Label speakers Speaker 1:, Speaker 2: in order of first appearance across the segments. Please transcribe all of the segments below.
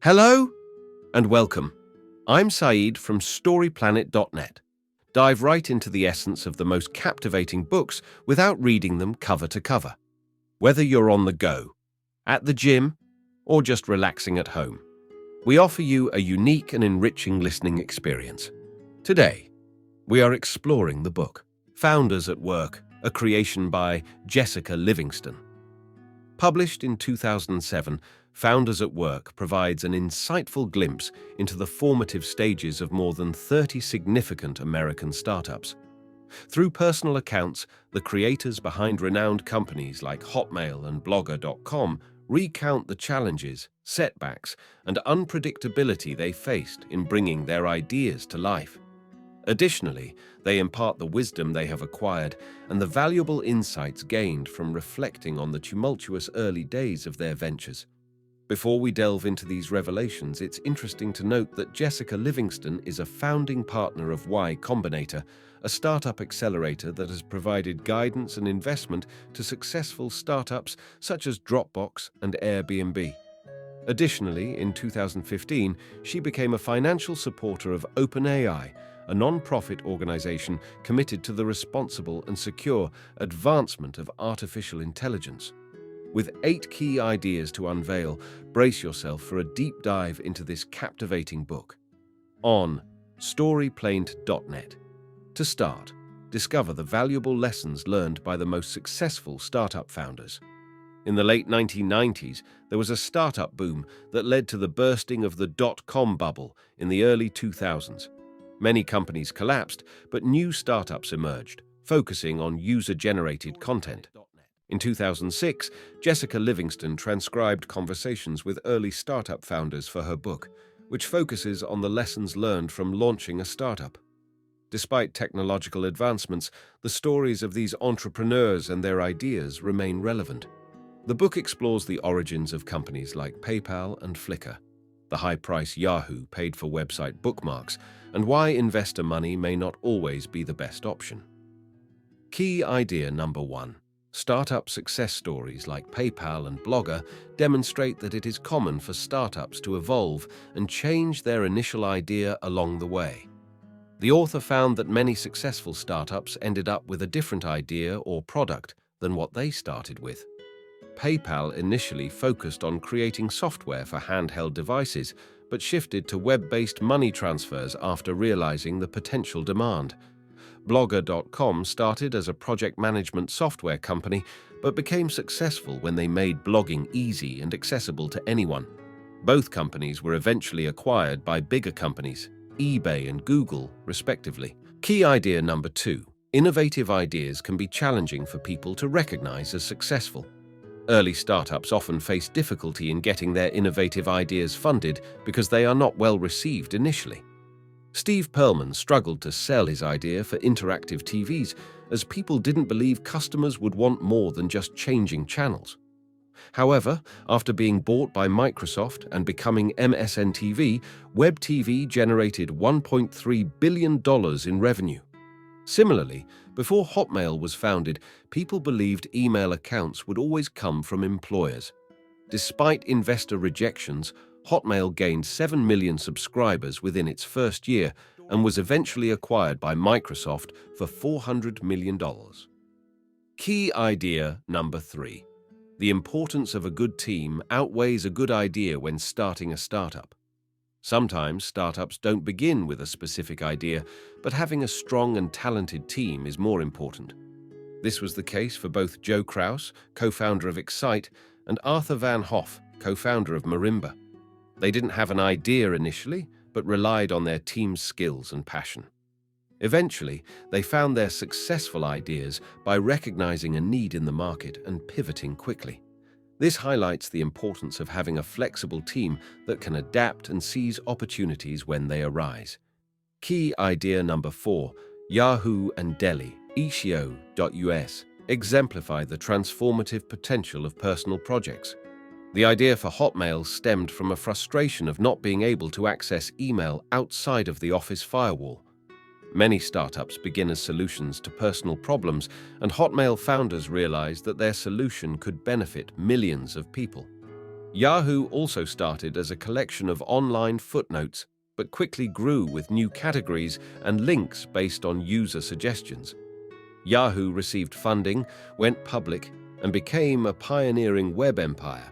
Speaker 1: Hello and welcome. I'm Saeed from StoryPlanet.net. Dive right into the essence of the most captivating books without reading them cover to cover. Whether you're on the go, at the gym, or just relaxing at home, we offer you a unique and enriching listening experience. Today, we are exploring the book, Founders at Work, a creation by Jessica Livingston. Published in 2007, Founders at Work provides an insightful glimpse into the formative stages of more than 30 significant American startups. Through personal accounts, the creators behind renowned companies like Hotmail and Blogger.com recount the challenges, setbacks, and unpredictability they faced in bringing their ideas to life. Additionally, they impart the wisdom they have acquired and the valuable insights gained from reflecting on the tumultuous early days of their ventures. Before we delve into these revelations, it's interesting to note that Jessica Livingston is a founding partner of Combinator, a startup accelerator that has provided guidance and investment to successful startups such as Dropbox and Airbnb. Additionally, in 2015, she became a financial supporter of OpenAI, a non-profit organization committed to the responsible and secure advancement of artificial intelligence. With 8 key ideas to unveil, brace yourself for a deep dive into this captivating book. On StoryPlanet.net. To start, discover the valuable lessons learned by the most successful startup founders. In the late 1990s, there was a startup boom that led to the bursting of the dot-com bubble in the early 2000s. Many companies collapsed, but new startups emerged, focusing on user-generated content. In 2006, Jessica Livingston transcribed conversations with early startup founders for her book, which focuses on the lessons learned from launching a startup. Despite technological advancements, the stories of these entrepreneurs and their ideas remain relevant. The book explores the origins of companies like PayPal and Flickr, the high price Yahoo paid for website bookmarks, and why investor money may not always be the best option. Key idea number 1. Startup success stories like PayPal and Blogger demonstrate that it is common for startups to evolve and change their initial idea along the way. The author found that many successful startups ended up with a different idea or product than what they started with. PayPal initially focused on creating software for handheld devices, but shifted to web-based money transfers after realizing the potential demand. Blogger.com started as a project management software company, but became successful when they made blogging easy and accessible to anyone. Both companies were eventually acquired by bigger companies, eBay and Google, respectively. Key idea number 2. Innovative ideas can be challenging for people to recognize as successful. Early startups often face difficulty in getting their innovative ideas funded because they are not well received initially. Steve Perlman struggled to sell his idea for interactive TVs as people didn't believe customers would want more than just changing channels. However, after being bought by Microsoft and becoming MSN TV, Web TV generated $1.3 billion in revenue. Similarly, before Hotmail was founded, people believed email accounts would always come from employers. Despite investor rejections, Hotmail gained 7 million subscribers within its first year and was eventually acquired by Microsoft for $400 million. Key idea number 3. The importance of a good team outweighs a good idea when starting a startup. Sometimes startups don't begin with a specific idea, but having a strong and talented team is more important. This was the case for both Joe Kraus, co-founder of Excite, and Arthur Van Hoff, co-founder of Marimba. They didn't have an idea initially, but relied on their team's skills and passion. Eventually, they found their successful ideas by recognizing a need in the market and pivoting quickly. This highlights the importance of having a flexible team that can adapt and seize opportunities when they arise. Key idea number 4. Yahoo and Delhi, Ishio.us, exemplify the transformative potential of personal projects. The idea for Hotmail stemmed from a frustration of not being able to access email outside of the office firewall. Many startups begin as solutions to personal problems, and Hotmail founders realized that their solution could benefit millions of people. Yahoo also started as a collection of online footnotes, but quickly grew with new categories and links based on user suggestions. Yahoo received funding, went public, and became a pioneering web empire.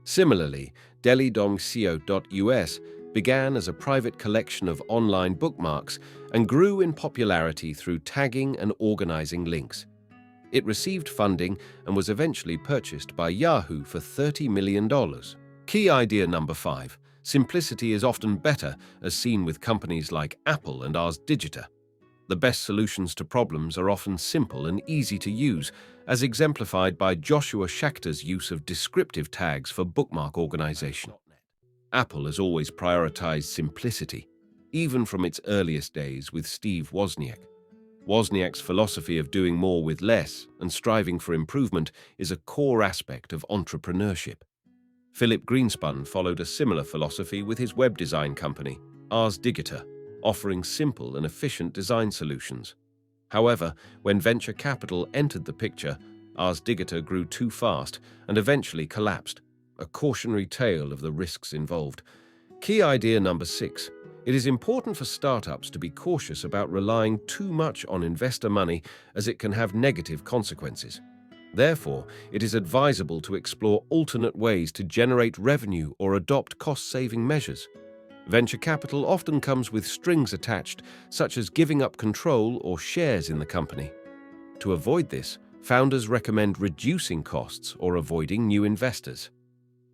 Speaker 1: Similarly, Delhi.co.us began as a private collection of online bookmarks and grew in popularity through tagging and organizing links. It received funding and was eventually purchased by Yahoo for $30 million. Key idea number 5. Simplicity is often better, as seen with companies like Apple and Ars.Digita. The best solutions to problems are often simple and easy to use, as exemplified by Joshua Schachter's use of descriptive tags for bookmark organization. Apple has always prioritized simplicity, even from its earliest days with Steve Wozniak. Wozniak's philosophy of doing more with less and striving for improvement is a core aspect of entrepreneurship. Philip Greenspun followed a similar philosophy with his web design company, Ars.Digita, offering simple and efficient design solutions. However, when venture capital entered the picture, Ars.Digita grew too fast and eventually collapsed, a cautionary tale of the risks involved. Key idea number 6. It is important for startups to be cautious about relying too much on investor money, as it can have negative consequences. Therefore, it is advisable to explore alternate ways to generate revenue or adopt cost-saving measures. Venture capital often comes with strings attached, such as giving up control or shares in the company. To avoid this, founders recommend reducing costs or avoiding new investors.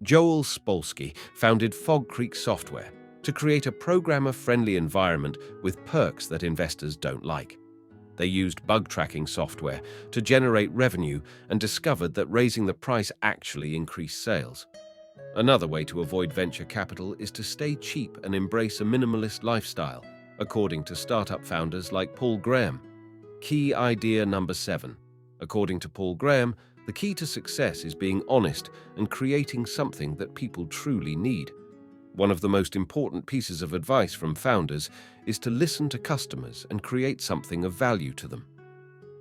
Speaker 1: Joel Spolsky founded Fog Creek Software to create a programmer-friendly environment with perks that investors don't like. They used bug tracking software to generate revenue and discovered that raising the price actually increased sales. Another way to avoid venture capital is to stay cheap and embrace a minimalist lifestyle, according to startup founders like Paul Graham. Key idea number 7. According to Paul Graham, the key to success is being honest and creating something that people truly need. One of the most important pieces of advice from founders is to listen to customers and create something of value to them.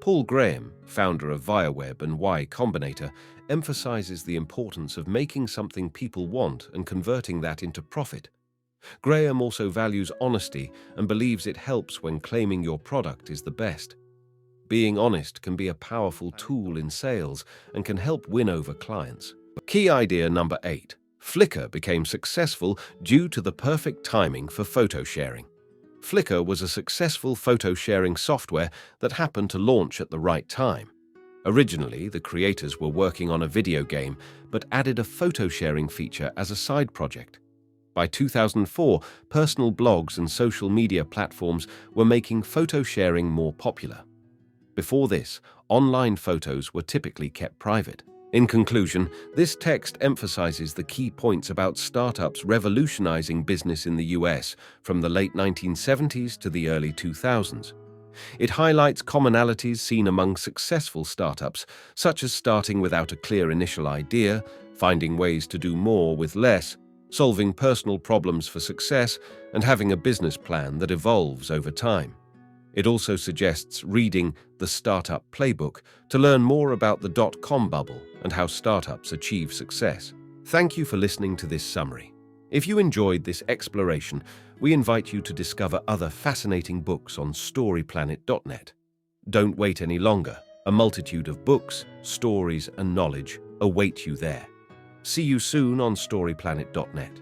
Speaker 1: Paul Graham, founder of ViaWeb and Y Combinator, emphasizes the importance of making something people want and converting that into profit. Graham also values honesty and believes it helps when claiming your product is the best. Being honest can be a powerful tool in sales and can help win over clients. Key idea number 8. Flickr became successful due to the perfect timing for photo sharing. Flickr was a successful photo sharing software that happened to launch at the right time. Originally, the creators were working on a video game, but added a photo sharing feature as a side project. By 2004, personal blogs and social media platforms were making photo sharing more popular. Before this, online photos were typically kept private. In conclusion, this text emphasizes the key points about startups revolutionizing business in the US from the late 1970s to the early 2000s. It highlights commonalities seen among successful startups, such as starting without a clear initial idea, finding ways to do more with less, solving personal problems for success, and having a business plan that evolves over time. It also suggests reading The Startup Playbook to learn more about the dot-com bubble and how startups achieve success. Thank you for listening to this summary. If you enjoyed this exploration, we invite you to discover other fascinating books on storyplanet.net. Don't wait any longer. A multitude of books, stories, and knowledge await you there. See you soon on storyplanet.net.